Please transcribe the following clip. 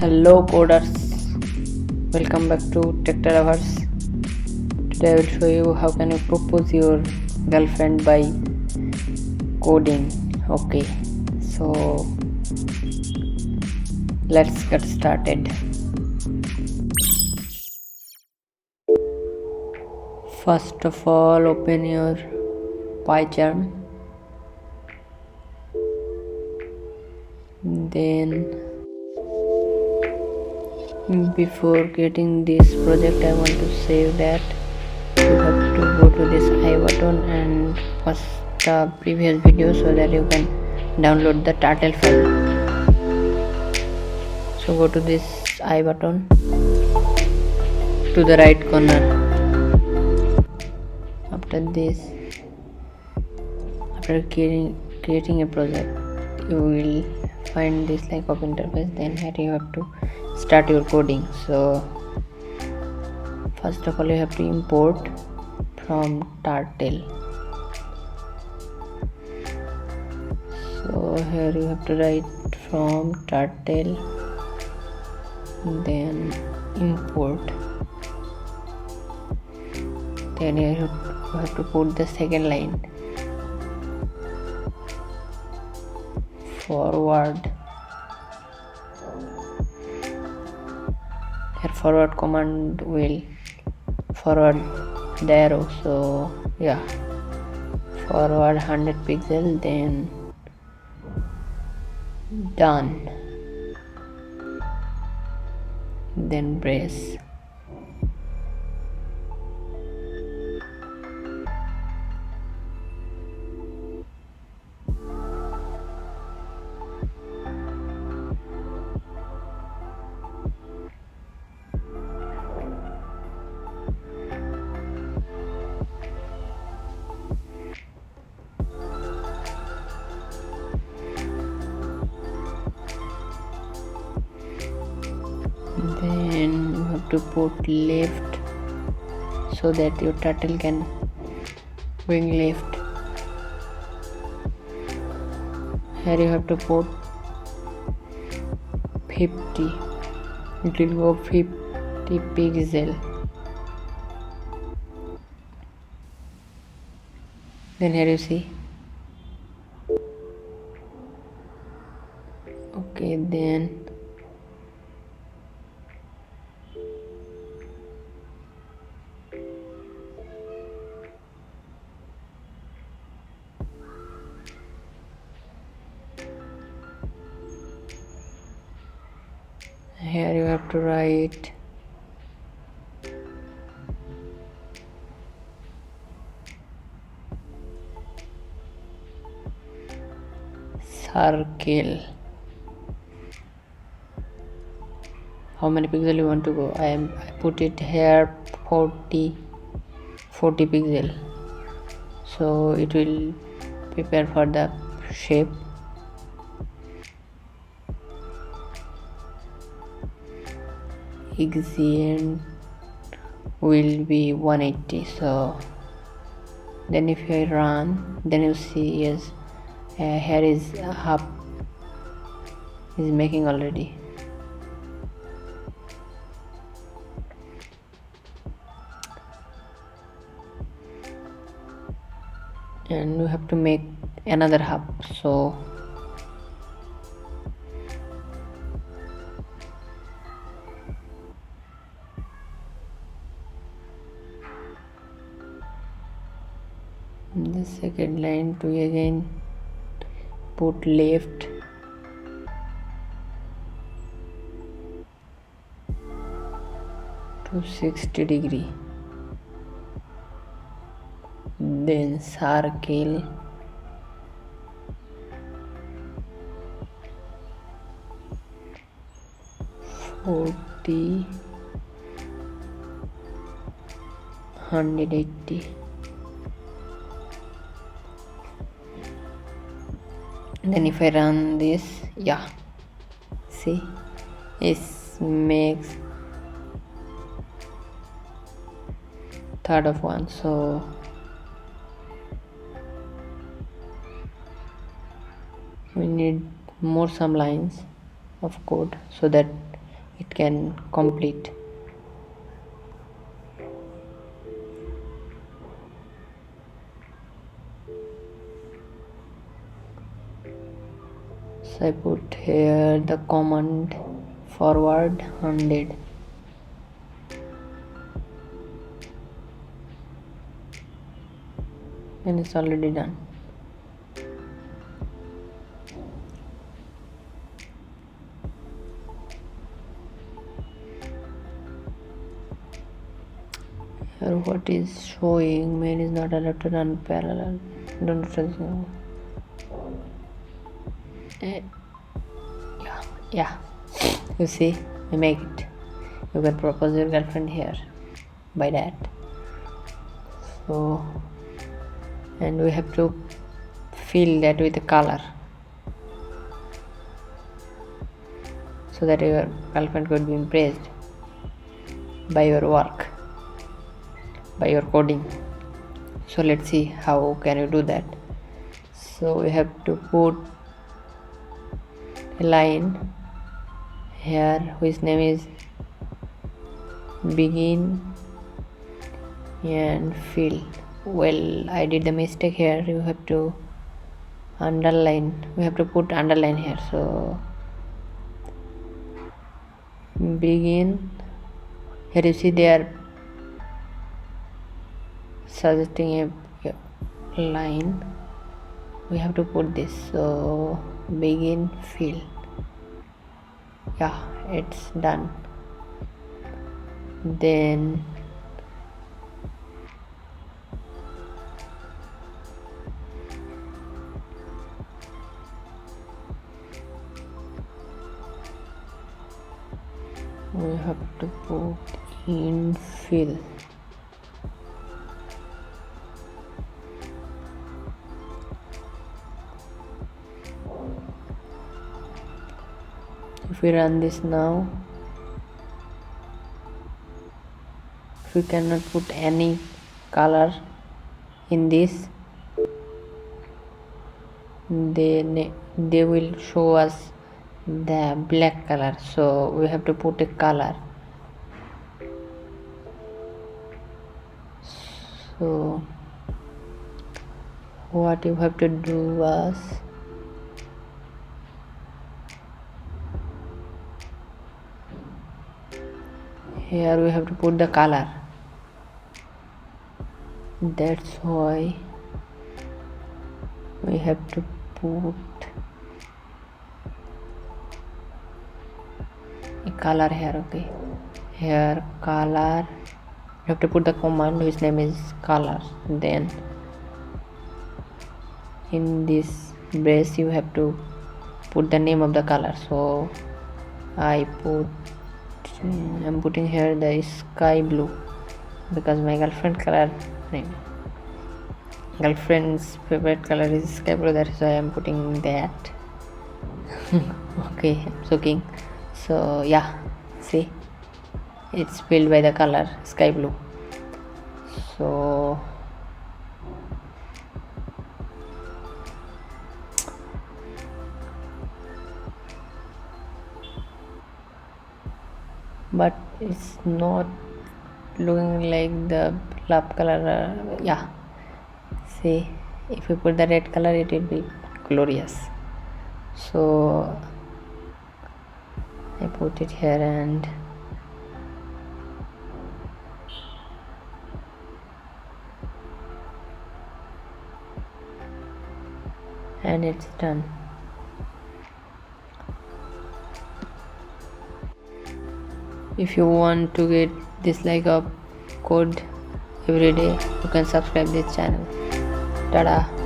Hello coders, welcome back to Terra. Today I will show you how can you propose your girlfriend by coding. Okay, so let's get started. First of all, open your PyCharm. Then before getting this project, I want to say that you have to go to this I button and watch the previous video so that you can download the title file. So go to this I button to the right corner. After this, after creating a project, you will find this like of interface. Then here you have to start your coding. So first of all, you have to import from Terra. So here you have to write from Terra, then import. Then you have to put the second line, forward. Here forward command will forward the arrow. So yeah, forward 100 pixel, then done, then brace. Then you have to put left so that your turtle can going left. Here you have to put 50, it will go 50 pixel. Then here you see. Okay, then here you have to write circle. How many pixel you want to go? I put it here 40 pixel, so it will prepare for the shape. Exient will be 180. So then if I run, then you see yes, here is hub is making already. And you have to make another hub. So the second line to again put left, to 60 degree, then circle, $40, 180. Then if I run this, yeah, see, it makes third of one. So we need more some lines. of code so that it can complete. So I put here the command forward 100. And it's already done. Here what is showing, main is not allowed to run parallel. Don't trust you. Yeah, you see, I make it. You can propose your girlfriend here by that. So, and we have to fill that with a color so that your girlfriend could be impressed by your work, by your coding. So let's see how can you do that. So we have to put a line here whose name is begin and fill. Well, I did the mistake here. You have to underline, we have to put underline here. So begin, here you see they are suggesting a line, we have to put this. So begin fill. Yeah, it's done. Then we have to put in fill. If we run this now, if we cannot put any color in this, then they will show us the black color. So we have to put a color. So what you have to do was here we have to put the color. That's why we have to put a color here. Okay, here color, you have to put the command whose name is color. Then in this brace you have to put the name of the color. So I'm putting here the sky blue because my girlfriend's favorite color is sky blue. That's why I'm putting that. Okay, I'm joking. So yeah, see, it's filled by the color sky blue. So but it's not looking like the love color. Yeah, see, if we put the red color it will be glorious. So I put it here and it's done. If you want to get this like a code every day, you can subscribe this channel. Tada.